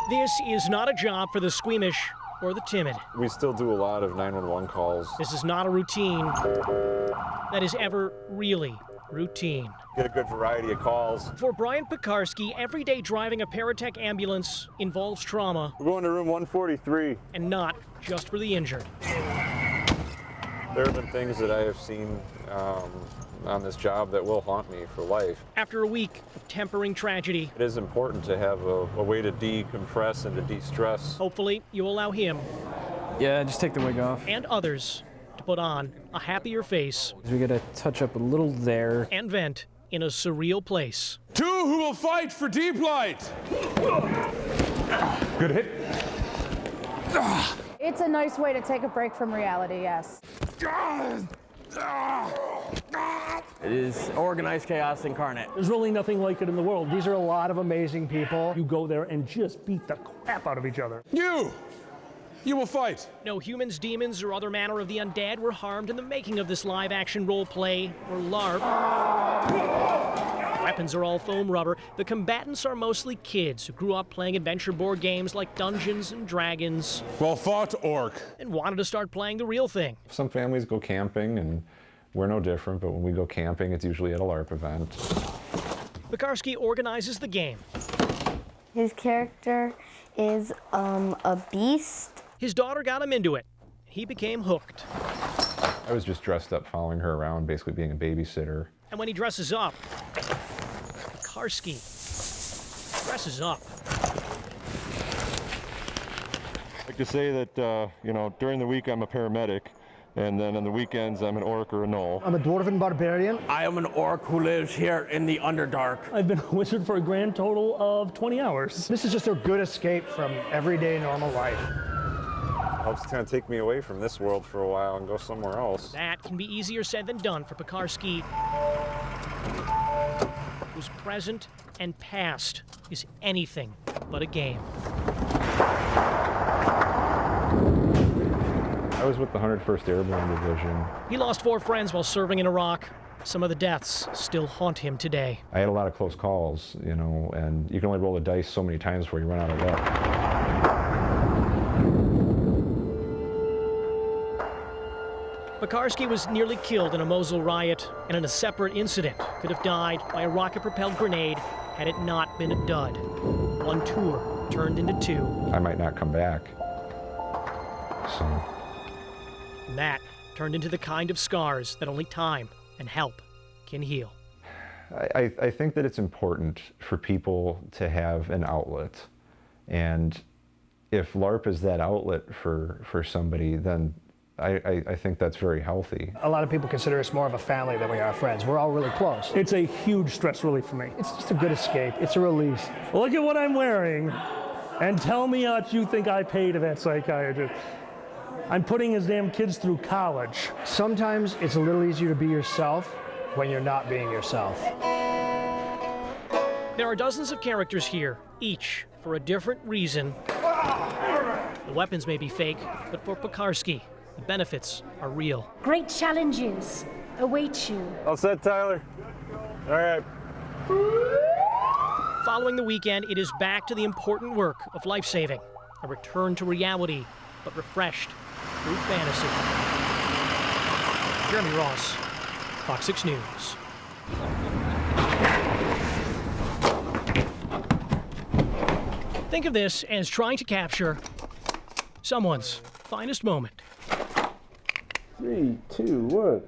This is not a job for the squeamish or the timid. We still do a lot of 911 calls. This is not a routine that is ever really routine. Get a good variety of calls. For Brian Pekarsky, every day driving a paratech ambulance involves trauma. We're going to room 143. And not just for the injured. There have been things that I have seen on this job that will haunt me for life. After a week of tempering tragedy, it is important to have a way to decompress and to de-stress. Hopefully, you'll allow him. Yeah, just take the wig off. And others to put on a happier face. We gotta touch up a little there. And vent in a surreal place. 2 who will fight for deep light. Good hit. It's a nice way to take a break from reality, yes. It is organized chaos incarnate. There's really nothing like it in the world. These are a lot of amazing people. You go there and just beat the crap out of each other. You will fight. No humans, demons, or other manner of the undead were harmed in the making of this live-action role play, or LARP. Weapons are all foam rubber. The combatants are mostly kids who grew up playing adventure board games like Dungeons and Dragons. Well fought, orc. And wanted to start playing the real thing. Some families go camping, and we're no different, but when we go camping, it's usually at a LARP event. Pekarsky organizes the game. His character is a beast. His daughter got him into it. He became hooked. I was just dressed up following her around, basically being a babysitter. And when he dresses up, Pekarsky dresses up. I like to say that, during the week I'm a paramedic, and then on the weekends I'm an orc or a gnoll. I'm a dwarven barbarian. I am an orc who lives here in the Underdark. I've been a wizard for a grand total of 20 hours. This is just a good escape from everyday normal life. Helps kind of take me away from this world for a while and go somewhere else. That can be easier said than done for Pekarsky, whose present and past is anything but a game. I was with the 101st Airborne Division. He lost 4 friends while serving in Iraq. Some of the deaths still haunt him today. I had a lot of close calls, and you can only roll the dice so many times before you run out of luck. Pekarsky was nearly killed in a Mosul riot, and in a separate incident could have died by a rocket-propelled grenade had it not been a dud. One tour turned into 2. I might not come back. So. And that turned into the kind of scars that only time and help can heal. I think that it's important for people to have an outlet. And if LARP is that outlet for somebody, then I think that's very healthy. A lot of people consider us more of a family than we are friends. We're all really close. It's a huge stress relief for me. It's just a good escape. It's a release. Look at what I'm wearing, and tell me what you think I pay to that psychiatrist. I'm putting his damn kids through college. Sometimes it's a little easier to be yourself when you're not being yourself. There are dozens of characters here, each for a different reason. The weapons may be fake, but for Pekarsky, the benefits are real. Great challenges await you. All set, Tyler? All right. Following the weekend, it is back to the important work of life-saving. A return to reality, but refreshed through fantasy. Jeremy Ross, Fox 6 News. Think of this as trying to capture someone's finest moment. 3, 2, 1.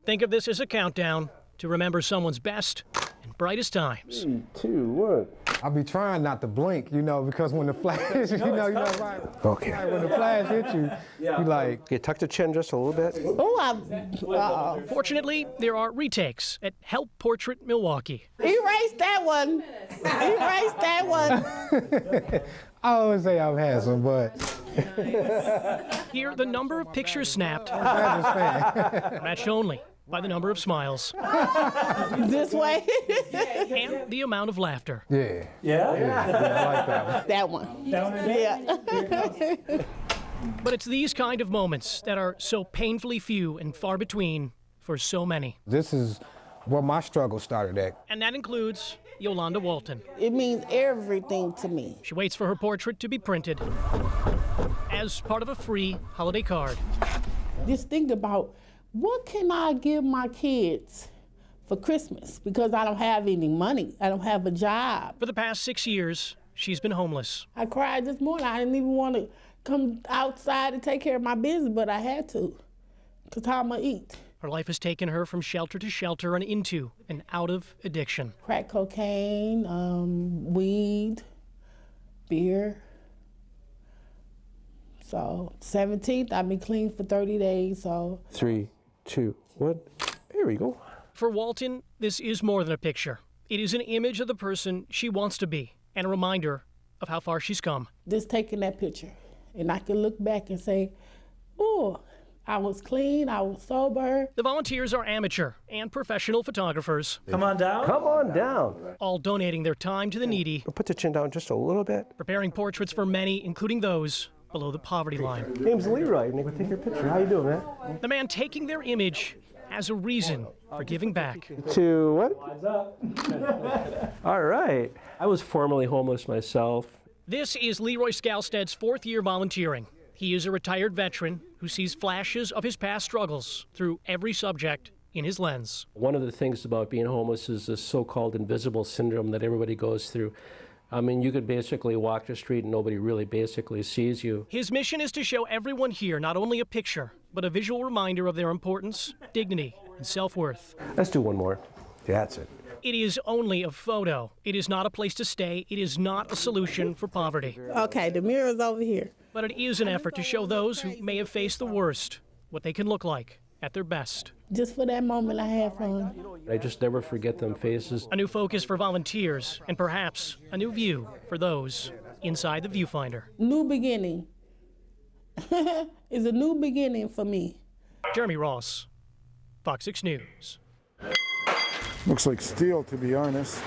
Think of this as a countdown to remember someone's best and brightest times. 3, 2, 1. I'll be trying not to blink, because when the flash, right? Okay. Like when the flash hits you, you like... Okay, tuck the chin just a little bit. Oh, Fortunately, there are retakes at Help Portrait Milwaukee. erase that one. Erase that one. I always say I'm handsome, but... Here, the number of pictures snapped matched only by the number of smiles. This way. And the amount of laughter. Yeah. Yeah, I like that one. That one? Yeah. But it's these kind of moments that are so painfully few and far between for so many. This is where my struggle started at. And that includes Yolanda Walton. It means everything to me. She waits for her portrait to be printed as part of a free holiday card. Just think about, what can I give my kids for Christmas? Because I don't have any money. I don't have a job. For the past 6 years, she's been homeless. I cried this morning. I didn't even want to come outside to take care of my business, but I had to, because how am I eat? Her life has taken her from shelter to shelter and into and out of addiction. Crack cocaine, weed, beer. So 17th, I've been clean for 30 days, so. 3, 2, 1. Here we go. For Walton, this is more than a picture. It is an image of the person she wants to be and a reminder of how far she's come. Just taking that picture, and I can look back and say, oh, I was clean, I was sober. The volunteers are amateur and professional photographers. Come on down. Come on down. All donating their time to the needy. Put the chin down just a little bit. Preparing portraits for many, including those below the poverty line. Name's Leroy. Nick, we'll take your picture. How you doing, man? The man taking their image has a reason for giving back. 2, 1. All right. I was formerly homeless myself. This is Leroy Skalsted's 4th year volunteering. He is a retired veteran who sees flashes of his past struggles through every subject in his lens. One of the things about being homeless is this so-called invisible syndrome that everybody goes through. I mean, you could basically walk the street and nobody really basically sees you. His mission is to show everyone here not only a picture, but a visual reminder of their importance, dignity, and self-worth. Let's do one more. That's it. It is only a photo. It is not a place to stay. It is not a solution for poverty. Okay, the mirror's over here. But it is an effort to show those who may have faced the worst what they can look like at their best. Just for that moment, I had fun. I just never forget them faces. A new focus for volunteers, and perhaps a new view for those inside the viewfinder. New beginning. It's a new beginning for me. Jeremy Ross, Fox 6 News. Looks like steel, to be honest.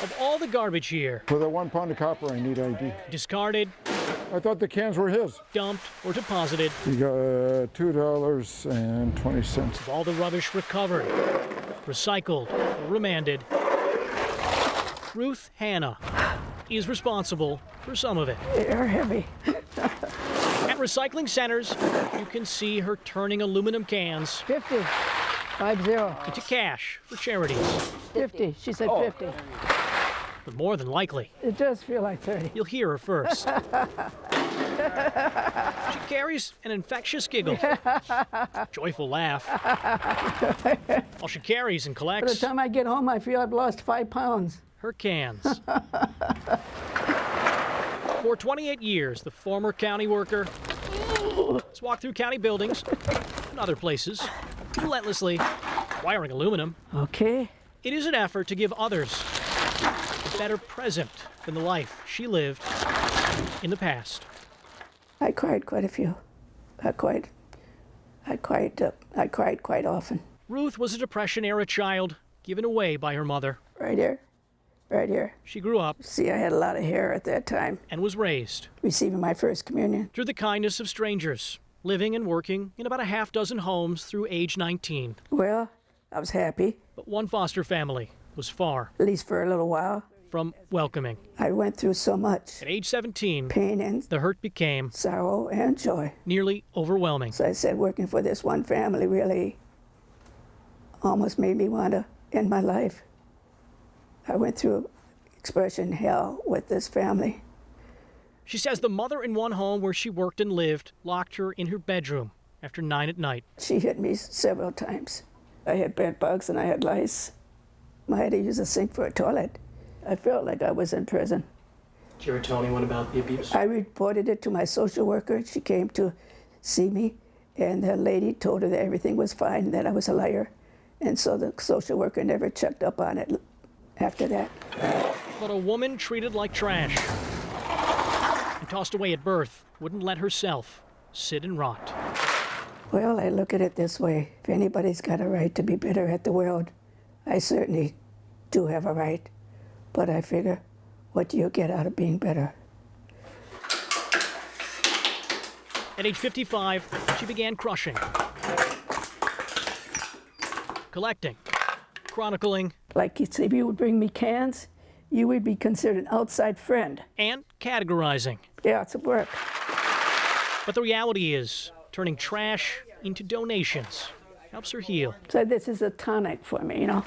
Of all the garbage here, For that 1 pound of copper, I need ID. discarded, I thought the cans were his. dumped, or deposited, You got $2.20. of all the rubbish recovered, recycled, or remanded, Ruth Hanna is responsible for some of it. They're heavy. At recycling centers, you can see her turning aluminum cans 50. 50. into cash for charities. 50. She said 50. But more than likely, It does feel like 30. you'll hear her first. She carries an infectious giggle, joyful laugh. All she carries and collects time I get home, I feel I've lost 5 pounds. her cans. For 28 years, the former county worker has walked through county buildings and other places, relentlessly wiring aluminum. Okay. It is an effort to give others a better present than the life she lived in the past. I cried quite a few. I cried quite often. Ruth was a Depression-era child given away by her mother. Right here. Right here. She grew up See, I had a lot of hair at that time. and was raised Receiving my first communion. through the kindness of strangers, living and working in about a half dozen homes through age 19. Well, I was happy, But one foster family was far at least for a little while. from welcoming. I went through so much At age 17, pain and the hurt became sorrow and joy. nearly overwhelming. So I said working for this one family really almost made me want to end my life. I went through expression hell with this family. She says the mother in one home where she worked and lived locked her in her bedroom after 9 at night. She hit me several times. I had bed bugs and I had lice. I had to use a sink for a toilet. I felt like I was in prison. Did you ever tell anyone about the abuse? I reported it to my social worker. She came to see me, and the lady told her that everything was fine and that I was a liar. And so the social worker never checked up on it after that. But a woman treated like trash and tossed away at birth wouldn't let herself sit and rot. Well, I look at it this way. If anybody's got a right to be bitter at the world, I certainly do have a right. But I figure, what do you get out of being bitter? At age 55, she began crushing, collecting, chronicling, Like if you would bring me cans, you would be considered an outside friend. And categorizing. Yeah, it's work. But the reality is, turning trash into donations helps her heal. So this is a tonic for me, you know.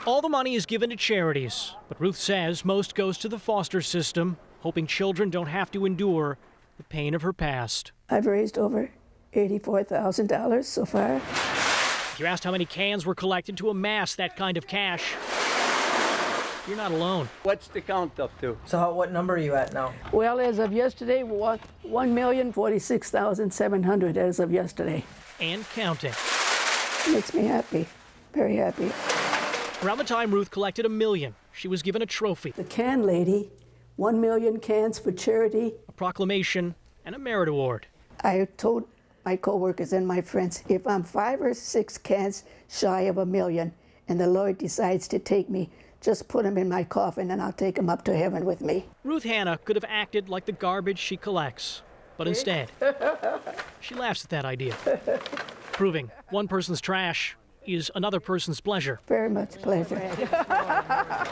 All the money is given to charities, but Ruth says most goes to the foster system, hoping children don't have to endure the pain of her past. I've raised over $84,000 so far. If you're asked how many cans were collected to amass that kind of cash, you're not alone. What's the count up to? So what number are you at now? Well, as of yesterday, 1,046,700 as of yesterday. And counting. Makes me happy, very happy. Around the time Ruth collected $1 million, she was given a trophy. The can lady, 1 million cans for charity. A proclamation and a merit award. I told my coworkers and my friends, if I'm 5 or 6 cans shy of $1 million and the Lord decides to take me, just put them in my coffin and I'll take them up to heaven with me. Ruth Hanna could have acted like the garbage she collects, but instead, she laughs at that idea, proving one person's trash is another person's pleasure. Very much pleasure.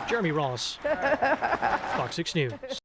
Jeremy Ross, Fox 6 News.